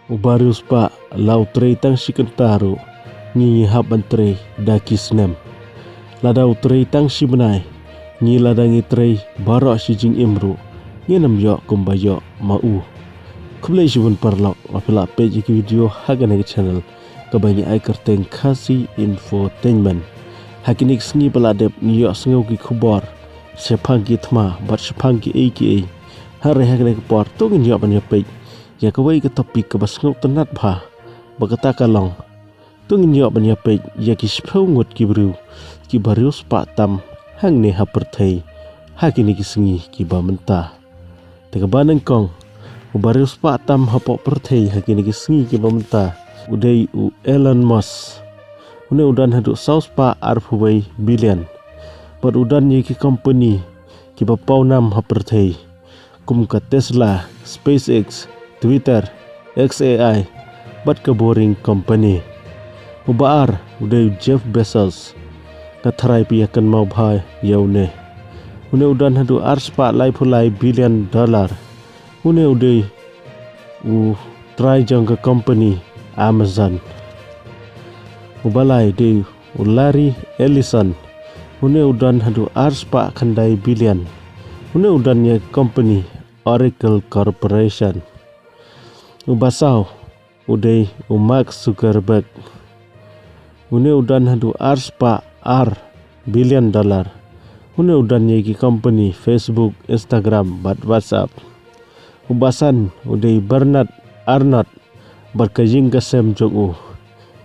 Riewspah lautrei tang sikentaro nyi habantrei dakisnem. Ladau trei tang sibenai nyi ladangi trei barok sijing imru nyenam yok kumbayok mau. Kublai jibun parlok apela page ki video hagane channel kabanya ai kerteng KHASI infotainment. Hakinik sengi peladep nyok sengau ki kubor sepang ki thma bat sepang ki aka hare hagane kupor tungin yok banya page ya kawai ke topik ke basngau tenat bah bakata kalong tungin yok banya page ya ki speu ngut ki briew ki Riewspah Tam hang ne ha Pyrthei hakini ki sengi ki ba mentah te baneng kong Riewspah Tam ha Pyrthei hakini ki sengi ki ba mentah udai u Elon Musk une udan hadu sauspa arfubai bilion but udan ye ki company ki ba paunam ha Pyrthei kum ka Tesla, SpaceX, Twitter, XAI, bat ke boring company. Ubaar udah Jeff Bezos katharai piakan mau bhai yaune. Une udan hadu arspa lai phulai billion dollar. Une udah try jang ke company Amazon. Ubalai de Larry Ellison. Une udan hadu arspa khandai billion. Une udan ye company Oracle Corporation. Ubasau udai Mark Zuckerberg une udan hadu arspa billion dollar une udan ye ki company Facebook, Instagram, bat WhatsApp. Ubasan udai Bernard Arnault berkajing kasem jogu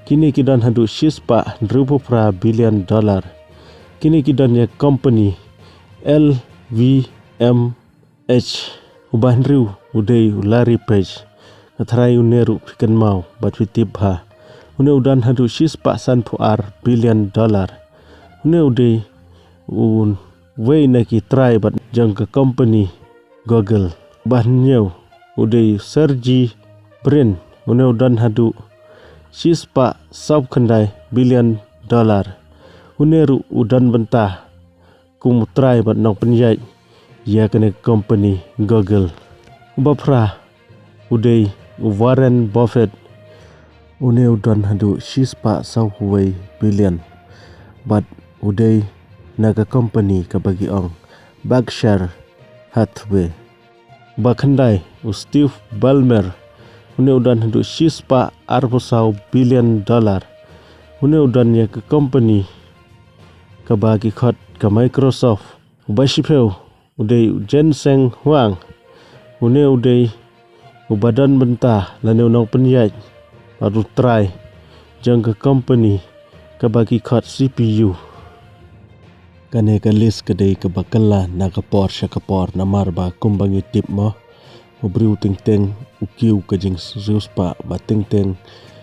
kini kidan hadu Riewspah 2 billion dollar kini kidan ye company LVMH uban riu udai Larry Page katharai uneru pikan mau bat fitip ha une udan hadu Riewspah 1 billion dollar une udai wei naki try bat jang ke company Google bahnyo udai Sergey Brin une udan hadu Riewspah sab khandai billion dollar uneru udan bentah kum try bat nong penjai ya kene company Google bapra udai Warren Buffett une udan hadu Riewspah sauhuai billion but udai naga company ka bagi ong Berkshire Hathaway bakhandai Steve Ballmer une udan hadu Riewspah arbosau billion dollar une udan ya ke company ka bagi khot ka Microsoft basipeu udai Jensen Huang une udai badan bentah laneu nong penjaj baru try jang ke company ka bagi khot CPU kane ka list kedai ke bakalla na kapor syakapor namar ba kumbangi tip mo briu ting teng ukiu ka jing Riewspah ba ting teng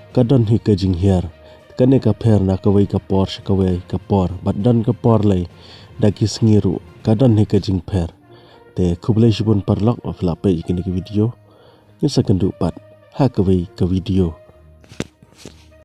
kadon hi ka jing hiar kane ka pher na kawai kapor syakawai kapor badan kapor lai daki sengiru kadon hi ka jing pher te kublai sibun parlok of la pe ikini ke video ni sakendu pat ha kawai ke video